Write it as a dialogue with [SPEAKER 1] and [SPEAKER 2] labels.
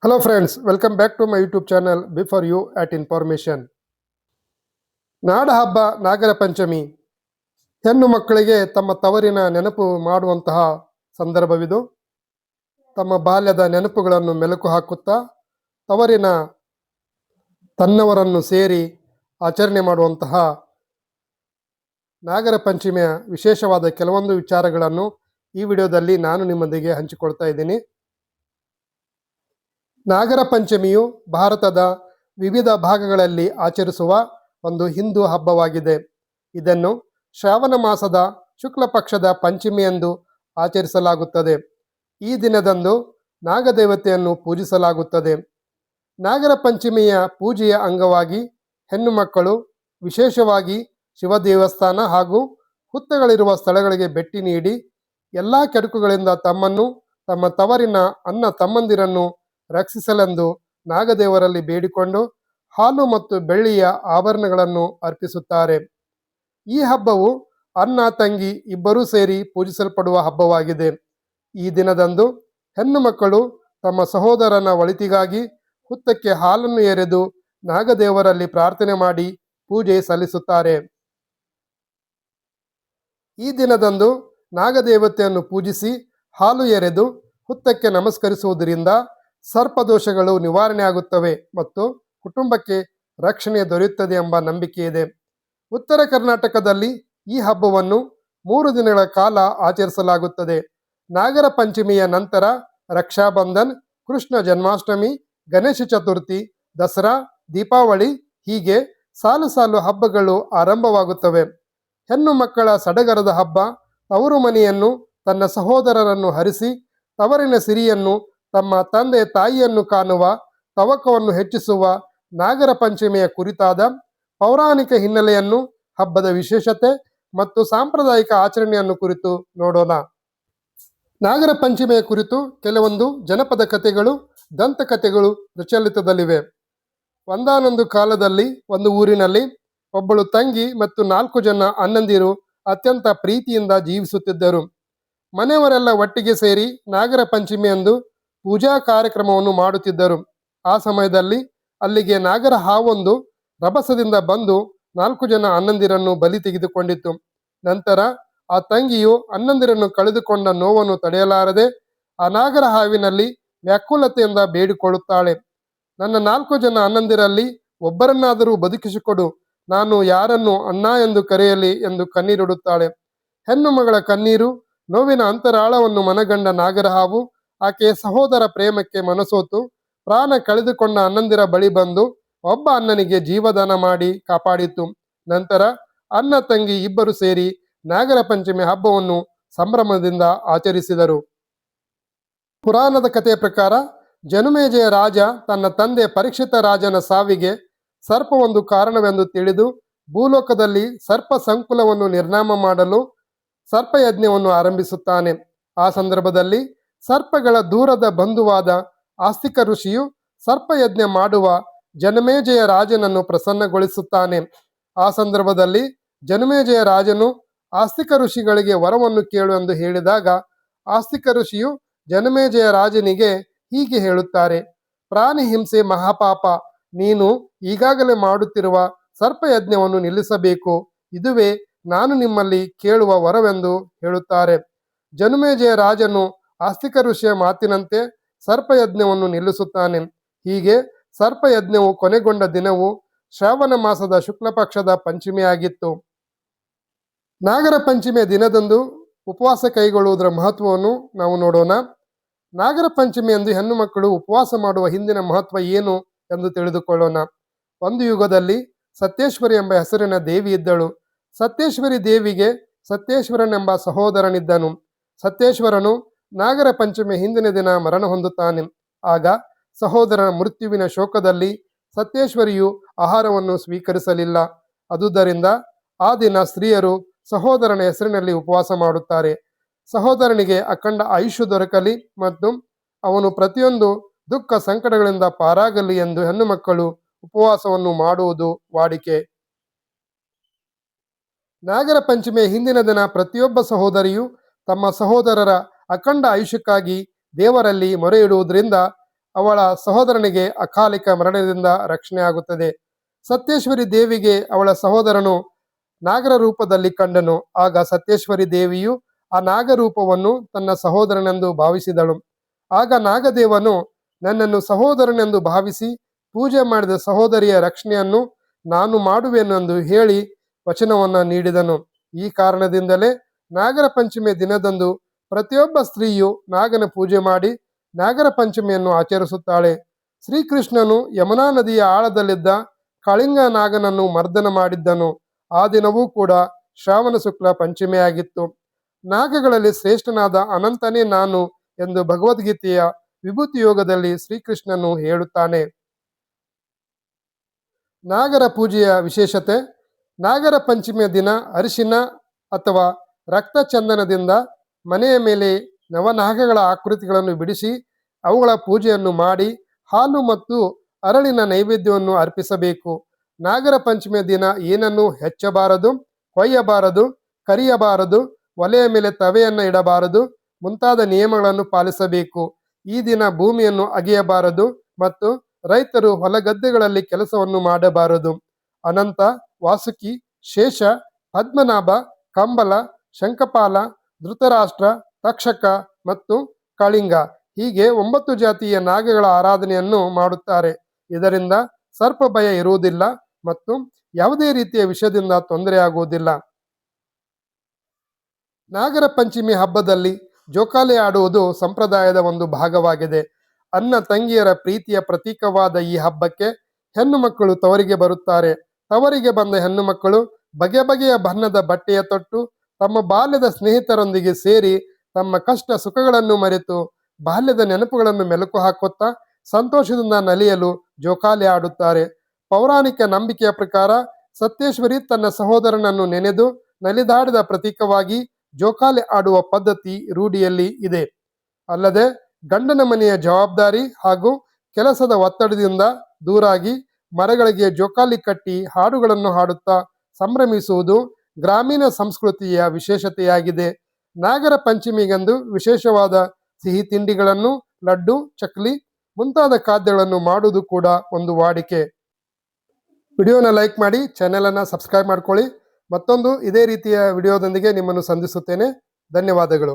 [SPEAKER 1] Hello friends, welcome back to my YouTube channel Before You at Information. ನಾಡ ಹಬ್ಬ ನಾಗರ ಪಂಚಮಿ ಹೆಣ್ಣು ಮಕ್ಕಳಿಗೆ ತಮ್ಮ ತವರಿನ ನೆನಪು ಮಾಡುವಂತಹ ಸಂದರ್ಭವಿದು. ತಮ್ಮ ಬಾಲ್ಯದ ನೆನಪುಗಳನ್ನು ಮೆಲುಕು ಹಾಕುತ್ತಾ ತವರಿನ ತನ್ನವರನ್ನು ಸೇರಿ ಆಚರಣೆ ಮಾಡುವಂತಹ ನಾಗರ ಪಂಚಮಿಯ ವಿಶೇಷವಾದ ಕೆಲವೊಂದು ವಿಚಾರಗಳನ್ನು ಈ ವಿಡಿಯೋದಲ್ಲಿ ನಾನು ನಿಮ್ಮೊಂದಿಗೆ ಹಂಚಿಕೊಳ್ತಾ ಇದ್ದೀನಿ. ನಾಗರ ಪಂಚಮಿಯು ಭಾರತದ ವಿವಿಧ ಭಾಗಗಳಲ್ಲಿ ಆಚರಿಸುವ ಒಂದು ಹಿಂದೂ ಹಬ್ಬವಾಗಿದೆ. ಇದನ್ನು ಶ್ರಾವಣ ಮಾಸದ ಶುಕ್ಲ ಪಕ್ಷದ ಪಂಚಮಿ ಎಂದು ಆಚರಿಸಲಾಗುತ್ತದೆ. ಈ ದಿನದಂದು ನಾಗದೇವತೆಯನ್ನು ಪೂಜಿಸಲಾಗುತ್ತದೆ. ನಾಗರ ಪಂಚಮಿಯ ಪೂಜೆಯ ಅಂಗವಾಗಿ ಹೆಣ್ಣು ಮಕ್ಕಳು ವಿಶೇಷವಾಗಿ ಶಿವ ದೇವಸ್ಥಾನ ಹಾಗೂ ಹುತ್ತಗಳಿರುವ ಸ್ಥಳಗಳಿಗೆ ಭೇಟಿ ನೀಡಿ ಎಲ್ಲ ಕೆಡುಕುಗಳಿಂದ ತಮ್ಮನ್ನು ತಮ್ಮ ತವರಿನ ಅಣ್ಣ ತಮ್ಮಂದಿರನ್ನು ರಕ್ಷಿಸಲೆಂದು ನಾಗದೇವರಲ್ಲಿ ಬೇಡಿಕೊಂಡು ಹಾಲು ಮತ್ತು ಬೆಳ್ಳಿಯ ಆಭರಣಗಳನ್ನು ಅರ್ಪಿಸುತ್ತಾರೆ. ಈ ಹಬ್ಬವು ಅಣ್ಣ ತಂಗಿ ಇಬ್ಬರೂ ಸೇರಿ ಪೂಜಿಸಲ್ಪಡುವ ಹಬ್ಬವಾಗಿದೆ. ಈ ದಿನದಂದು ಹೆಣ್ಣು ಮಕ್ಕಳು ತಮ್ಮ ಸಹೋದರನ ಒಳಿತಿಗಾಗಿ ಹುತ್ತಕ್ಕೆ ಹಾಲನ್ನು ಎರೆದು ನಾಗದೇವರಲ್ಲಿ ಪ್ರಾರ್ಥನೆ ಮಾಡಿ ಪೂಜೆ ಸಲ್ಲಿಸುತ್ತಾರೆ. ಈ ದಿನದಂದು ನಾಗದೇವತೆಯನ್ನು ಪೂಜಿಸಿ ಹಾಲು ಎರೆದು ಹುತ್ತಕ್ಕೆ ನಮಸ್ಕರಿಸುವುದರಿಂದ ಸರ್ಪದೋಷಗಳು ನಿವಾರಣೆಯಾಗುತ್ತವೆ ಮತ್ತು ಕುಟುಂಬಕ್ಕೆ ರಕ್ಷಣೆ ದೊರೆಯುತ್ತದೆ ಎಂಬ ನಂಬಿಕೆ ಇದೆ. ಉತ್ತರ ಕರ್ನಾಟಕದಲ್ಲಿ ಈ ಹಬ್ಬವನ್ನು 3 ದಿನಗಳ ಕಾಲ ಆಚರಿಸಲಾಗುತ್ತದೆ. ನಾಗರ ಪಂಚಮಿಯ ನಂತರ ರಕ್ಷಾಬಂಧನ್, ಕೃಷ್ಣ ಜನ್ಮಾಷ್ಟಮಿ, ಗಣೇಶ ಚತುರ್ಥಿ, ದಸರಾ, ದೀಪಾವಳಿ ಹೀಗೆ ಸಾಲು ಸಾಲು ಹಬ್ಬಗಳು ಆರಂಭವಾಗುತ್ತವೆ. ಹೆಣ್ಣು ಮಕ್ಕಳ ಸಡಗರದ ಹಬ್ಬ ತವರು ಮನೆಯನ್ನು ತನ್ನ ಸಹೋದರರನ್ನು ಹರಿಸಿ ತವರಿನ ಸಿರಿಯನ್ನು ತಮ್ಮ ತಂದೆ ತಾಯಿಯನ್ನು ಕಾಣುವ ತವಕವನ್ನು ಹೆಚ್ಚಿಸುವ ನಾಗರ ಪಂಚಮಿಯ ಕುರಿತಾದ ಪೌರಾಣಿಕ ಹಿನ್ನೆಲೆಯನ್ನು, ಹಬ್ಬದ ವಿಶೇಷತೆ ಮತ್ತು ಸಾಂಪ್ರದಾಯಿಕ ಆಚರಣೆಯನ್ನು ಕುರಿತು ನೋಡೋಣ. ನಾಗರ ಪಂಚಮಿಯ ಕುರಿತು ಕೆಲವೊಂದು ಜನಪದ ಕಥೆಗಳು, ದಂತಕಥೆಗಳು ಪ್ರಚಲಿತದಲ್ಲಿವೆ. ಒಂದಾನೊಂದು ಕಾಲದಲ್ಲಿ ಒಂದು ಊರಿನಲ್ಲಿ ಒಬ್ಬಳು ತಂಗಿ ಮತ್ತು 4 ಜನ ಅಣ್ಣಂದಿರು ಅತ್ಯಂತ ಪ್ರೀತಿಯಿಂದ ಜೀವಿಸುತ್ತಿದ್ದರು. ಮನೆಯವರೆಲ್ಲ ಒಟ್ಟಿಗೆ ಸೇರಿ ನಾಗರ ಪಂಚಮಿಯಂದು ಪೂಜಾ ಕಾರ್ಯಕ್ರಮವನ್ನು ಮಾಡುತ್ತಿದ್ದರು. ಆ ಸಮಯದಲ್ಲಿ ಅಲ್ಲಿಗೆ ನಾಗರ ಹಾವೊಂದು ರಭಸದಿಂದ ಬಂದು 4 ಜನ ಅಣ್ಣಂದಿರನ್ನು ಬಲಿ ತೆಗೆದುಕೊಂಡಿತ್ತು. ನಂತರ ಆ ತಂಗಿಯು ಅಣ್ಣಂದಿರನ್ನು ಕಳೆದುಕೊಂಡ ನೋವನ್ನು ತಡೆಯಲಾರದೆ ಆ ನಾಗರ ಹಾವಿನಲ್ಲಿ ವ್ಯಾಕುಲತೆಯಿಂದ ಬೇಡಿಕೊಳ್ಳುತ್ತಾಳೆ, ನನ್ನ 4 ಜನ ಅಣ್ಣಂದಿರಲ್ಲಿ ಒಬ್ಬರನ್ನಾದರೂ ಬದುಕಿಸಿಕೊಡು, ನಾನು ಯಾರನ್ನು ಅಣ್ಣ ಎಂದು ಕರೆಯಲಿ ಎಂದು ಕಣ್ಣೀರಿಡುತ್ತಾಳೆ. ಹೆಣ್ಣು ಮಗಳ ಕಣ್ಣೀರು, ನೋವಿನ ಅಂತರಾಳವನ್ನು ಮನಗಂಡ ನಾಗರ ಹಾವು ಆಕೆಯ ಸಹೋದರ ಪ್ರೇಮಕ್ಕೆ ಮನಸೋತು ಪ್ರಾಣ ಕಳೆದುಕೊಂಡ ಅಣ್ಣಂದಿರ ಬಳಿ ಬಂದು ಒಬ್ಬ ಅಣ್ಣನಿಗೆ ಜೀವದಾನ ಮಾಡಿ ಕಾಪಾಡಿತು. ನಂತರ ಅಣ್ಣ ತಂಗಿ ಇಬ್ಬರು ಸೇರಿ ನಾಗರ ಪಂಚಮಿ ಹಬ್ಬವನ್ನು ಸಂಭ್ರಮದಿಂದ ಆಚರಿಸಿದರು. ಪುರಾಣದ ಕಥೆಯ ಪ್ರಕಾರ ಜನುಮೇಜಯ ರಾಜ ತನ್ನ ತಂದೆ ಪರೀಕ್ಷಿತ ರಾಜನ ಸಾವಿಗೆ ಸರ್ಪವೊಂದು ಕಾರಣವೆಂದು ತಿಳಿದು ಭೂಲೋಕದಲ್ಲಿ ಸರ್ಪ ಸಂಕುಲವನ್ನು ನಿರ್ನಾಮ ಮಾಡಲು ಸರ್ಪಯಜ್ಞವನ್ನು ಆರಂಭಿಸುತ್ತಾನೆ. ಆ ಸಂದರ್ಭದಲ್ಲಿ ಸರ್ಪಗಳ ದೂರದ ಬಂಧುವಾದ ಆಸ್ತಿಕ ಋಷಿಯು ಸರ್ಪಯಜ್ಞ ಮಾಡುವ ಜನಮೇಜಯ ರಾಜನನ್ನು ಪ್ರಸನ್ನಗೊಳಿಸುತ್ತಾನೆ. ಆ ಸಂದರ್ಭದಲ್ಲಿ ಜನಮೇಜಯ ರಾಜನು ಆಸ್ತಿಕ ಋಷಿಗಳಿಗೆ ವರವನ್ನು ಕೇಳು ಎಂದು ಹೇಳಿದಾಗ ಆಸ್ತಿಕ ಋಷಿಯು ಜನಮೇಜಯ ರಾಜನಿಗೆ ಹೀಗೆ ಹೇಳುತ್ತಾರೆ, ಪ್ರಾಣಿ ಹಿಂಸೆ ಮಹಾಪಾಪ, ನೀನು ಈಗಾಗಲೇ ಮಾಡುತ್ತಿರುವ ಸರ್ಪಯಜ್ಞವನ್ನು ನಿಲ್ಲಿಸಬೇಕು, ಇದುವೇ ನಾನು ನಿಮ್ಮಲ್ಲಿ ಕೇಳುವ ವರವೆಂದು ಹೇಳುತ್ತಾರೆ. ಜನಮೇಜಯ ರಾಜನು ಆಸ್ತಿಕ ಋಷಿಯ ಮಾತಿನಂತೆ ಸರ್ಪಯಜ್ಞವನ್ನು ನಿಲ್ಲಿಸುತ್ತಾನೆ. ಹೀಗೆ ಸರ್ಪಯಜ್ಞವು ಕೊನೆಗೊಂಡ ದಿನವು ಶ್ರಾವಣ ಮಾಸದ ಶುಕ್ಲ ಪಕ್ಷದ ಪಂಚಮಿಯಾಗಿತ್ತು. ನಾಗರ ಪಂಚಮಿಯ ದಿನದಂದು ಉಪವಾಸ ಕೈಗೊಳ್ಳುವುದರ ಮಹತ್ವವನ್ನು ನಾವು ನೋಡೋಣ. ನಾಗರ ಪಂಚಮಿಯಂದು ಹೆಣ್ಣು ಮಕ್ಕಳು ಉಪವಾಸ ಮಾಡುವ ಹಿಂದಿನ ಮಹತ್ವ ಏನು ಎಂದು ತಿಳಿದುಕೊಳ್ಳೋಣ. ಒಂದು ಯುಗದಲ್ಲಿ ಸತ್ಯೇಶ್ವರಿ ಎಂಬ ಹೆಸರಿನ ದೇವಿ ಇದ್ದಳು. ಸತ್ಯೇಶ್ವರಿ ದೇವಿಗೆ ಸತ್ಯೇಶ್ವರನೆಂಬ ಸಹೋದರನಿದ್ದನು. ಸತ್ಯೇಶ್ವರನು ನಾಗರ ಪಂಚಮಿಯ ಹಿಂದಿನ ದಿನ ಮರಣ ಹೊಂದುತ್ತಾನೆ. ಆಗ ಸಹೋದರನ ಮೃತ್ಯುವಿನ ಶೋಕದಲ್ಲಿ ಸತ್ಯೇಶ್ವರಿಯು ಆಹಾರವನ್ನು ಸ್ವೀಕರಿಸಲಿಲ್ಲ. ಆದುದರಿಂದ ಆ ದಿನ ಸ್ತ್ರೀಯರು ಸಹೋದರನ ಹೆಸರಿನಲ್ಲಿ ಉಪವಾಸ ಮಾಡುತ್ತಾರೆ. ಸಹೋದರನಿಗೆ ಅಖಂಡ ಆಯುಷ್ಯ ದೊರಕಲಿ ಮತ್ತು ಅವನು ಪ್ರತಿಯೊಂದು ದುಃಖ ಸಂಕಟಗಳಿಂದ ಪಾರಾಗಲಿ ಎಂದು ಹೆಣ್ಣು ಮಕ್ಕಳು ಉಪವಾಸವನ್ನು ಮಾಡುವುದು ವಾಡಿಕೆ. ನಾಗರ ಪಂಚಮಿಯ ಹಿಂದಿನ ದಿನ ಪ್ರತಿಯೊಬ್ಬ ಸಹೋದರಿಯು ತಮ್ಮ ಸಹೋದರರ ಅಖಂಡ ಆಯುಷ್ಯಕ್ಕಾಗಿ ದೇವರಲ್ಲಿ ಮೊರೆ ಇಡುವುದರಿಂದ ಅವಳ ಸಹೋದರನಿಗೆ ಅಕಾಲಿಕ ಮರಣದಿಂದ ರಕ್ಷಣೆಯಾಗುತ್ತದೆ. ಸತ್ಯೇಶ್ವರಿ ದೇವಿಗೆ ಅವಳ ಸಹೋದರನು ನಾಗರ ರೂಪದಲ್ಲಿ ಕಂಡನು. ಆಗ ಸತ್ಯೇಶ್ವರಿ ದೇವಿಯು ಆ ನಾಗರೂಪವನ್ನು ತನ್ನ ಸಹೋದರನೆಂದು ಭಾವಿಸಿದಳು. ಆಗ ನಾಗದೇವನು ನನ್ನನ್ನು ಸಹೋದರನೆಂದು ಭಾವಿಸಿ ಪೂಜೆ ಮಾಡಿದ ಸಹೋದರಿಯ ರಕ್ಷಣೆಯನ್ನು ನಾನು ಮಾಡುವೆನೆಂದು ಹೇಳಿ ವಚನವನ್ನು ನೀಡಿದನು. ಈ ಕಾರಣದಿಂದಲೇ ನಾಗರ ಪಂಚಮಿಯ ದಿನದಂದು ಪ್ರತಿಯೊಬ್ಬ ಸ್ತ್ರೀಯು ನಾಗನ ಪೂಜೆ ಮಾಡಿ ನಾಗರ ಪಂಚಮಿಯನ್ನು ಆಚರಿಸುತ್ತಾಳೆ. ಶ್ರೀಕೃಷ್ಣನು ಯಮುನಾ ನದಿಯ ಆಳದಲ್ಲಿದ್ದ ಕಳಿಂಗ ನಾಗನನ್ನು ಮರ್ದನ ಮಾಡಿದ್ದನು. ಆ ದಿನವೂ ಕೂಡ ಶ್ರಾವಣ ಶುಕ್ಲ ಪಂಚಮಿಯಾಗಿತ್ತು. ನಾಗಗಳಲ್ಲಿ ಶ್ರೇಷ್ಠನಾದ ಅನಂತನೇ ನಾನು ಎಂದು ಭಗವದ್ಗೀತೆಯ ವಿಭೂತಿ ಯೋಗದಲ್ಲಿ ಶ್ರೀಕೃಷ್ಣನು ಹೇಳುತ್ತಾನೆ. ನಾಗರ ಪೂಜೆಯ ವಿಶೇಷತೆ: ನಾಗರ ಪಂಚಮಿಯ ದಿನ ಅರಿಶಿನ ಅಥವಾ ರಕ್ತ ಚಂದನದಿಂದ ಮನೆಯ ಮೇಲೆ ನವನಾಗಗಳ ಆಕೃತಿಗಳನ್ನು ಬಿಡಿಸಿ ಅವುಗಳ ಪೂಜೆಯನ್ನು ಮಾಡಿ ಹಾಲು ಮತ್ತು ಅರಳಿನ ನೈವೇದ್ಯವನ್ನು ಅರ್ಪಿಸಬೇಕು. ನಾಗರ ಪಂಚಮಿಯ ದಿನ ಏನನ್ನೂ ಹೆಚ್ಚಬಾರದು, ಕೊಯ್ಯಬಾರದು, ಕರಿಯಬಾರದು, ಒಲೆಯ ಮೇಲೆ ತವೆಯನ್ನು ಇಡಬಾರದು ಮುಂತಾದ ನಿಯಮಗಳನ್ನು ಪಾಲಿಸಬೇಕು. ಈ ದಿನ ಭೂಮಿಯನ್ನು ಅಗೆಯಬಾರದು ಮತ್ತು ರೈತರು ಹೊಲಗದ್ದೆಗಳಲ್ಲಿ ಕೆಲಸವನ್ನು ಮಾಡಬಾರದು. ಅನಂತ, ವಾಸುಕಿ, ಶೇಷ, ಪದ್ಮನಾಭ, ಕಂಬಲ, ಶಂಖಪಾಲ, ಧೃತರಾಷ್ಟ್ರ, ತಕ್ಷಕ ಮತ್ತು ಕಳಿಂಗ ಹೀಗೆ 9 ಜಾತಿಯ ನಾಗಗಳ ಆರಾಧನೆಯನ್ನು ಮಾಡುತ್ತಾರೆ. ಇದರಿಂದ ಸರ್ಪ ಭಯ ಇರುವುದಿಲ್ಲ ಮತ್ತು ಯಾವುದೇ ರೀತಿಯ ವಿಷದಿಂದ ತೊಂದರೆಯಾಗುವುದಿಲ್ಲ. ನಾಗರ ಪಂಚಮಿ ಹಬ್ಬದಲ್ಲಿ ಜೋಕಾಲಿ ಆಡುವುದು ಸಂಪ್ರದಾಯದ ಒಂದು ಭಾಗವಾಗಿದೆ. ಅಣ್ಣ ತಂಗಿಯರ ಪ್ರೀತಿಯ ಪ್ರತೀಕವಾದ ಈ ಹಬ್ಬಕ್ಕೆ ಹೆಣ್ಣು ಮಕ್ಕಳು ತವರಿಗೆ ಬರುತ್ತಾರೆ. ತವರಿಗೆ ಬಂದ ಹೆಣ್ಣು ಮಕ್ಕಳು ಬಗೆ ಬಗೆಯ ಬಣ್ಣದ ಬಟ್ಟೆಯ ತೊಟ್ಟು ತಮ್ಮ ಬಾಲ್ಯದ ಸ್ನೇಹಿತರೊಂದಿಗೆ ಸೇರಿ ತಮ್ಮ ಕಷ್ಟ ಸುಖಗಳನ್ನು ಮರೆತು ಬಾಲ್ಯದ ನೆನಪುಗಳನ್ನು ಮೆಲುಕು ಹಾಕುತ್ತಾ ಸಂತೋಷದಿಂದ ನಲಿಯಲು ಜೋಕಾಲಿ ಆಡುತ್ತಾರೆ. ಪೌರಾಣಿಕ ನಂಬಿಕೆಯ ಪ್ರಕಾರ ಸತ್ಯೇಶ್ವರಿ ತನ್ನ ಸಹೋದರನನ್ನು ನೆನೆದು ನಲಿದಾಡಿದ ಪ್ರತೀಕವಾಗಿ ಜೋಕಾಲಿ ಆಡುವ ಪದ್ಧತಿ ರೂಢಿಯಲ್ಲಿ ಇದೆ. ಅಲ್ಲದೆ ಗಂಡನ ಮನೆಯ ಜವಾಬ್ದಾರಿ ಹಾಗೂ ಕೆಲಸದ ಒತ್ತಡದಿಂದ ದೂರಾಗಿ ಮರಗಳಿಗೆ ಜೋಕಾಲಿ ಕಟ್ಟಿ ಹಾಡುಗಳನ್ನು ಹಾಡುತ್ತಾ ಸಂಭ್ರಮಿಸುವುದು ಗ್ರಾಮೀಣ ಸಂಸ್ಕೃತಿಯ ವಿಶೇಷತೆಯಾಗಿದೆ. ನಾಗರ ಪಂಚಮಿಗಂದು ವಿಶೇಷವಾದ ಸಿಹಿ ತಿಂಡಿಗಳನ್ನು, ಲಡ್ಡು, ಚಕ್ಲಿ ಮುಂತಾದ ಖಾದ್ಯಗಳನ್ನು ಮಾಡುವುದು ಕೂಡ ಒಂದು ವಾಡಿಕೆ. ವಿಡಿಯೋನ ಲೈಕ್ ಮಾಡಿ, ಚಾನೆಲನ್ನು ಸಬ್ಸ್ಕ್ರೈಬ್ ಮಾಡ್ಕೊಳ್ಳಿ. ಮತ್ತೊಂದು ಇದೇ ರೀತಿಯ ವಿಡಿಯೋದೊಂದಿಗೆ ನಿಮ್ಮನ್ನು ಸಂಧಿಸುತ್ತೇನೆ. ಧನ್ಯವಾದಗಳು.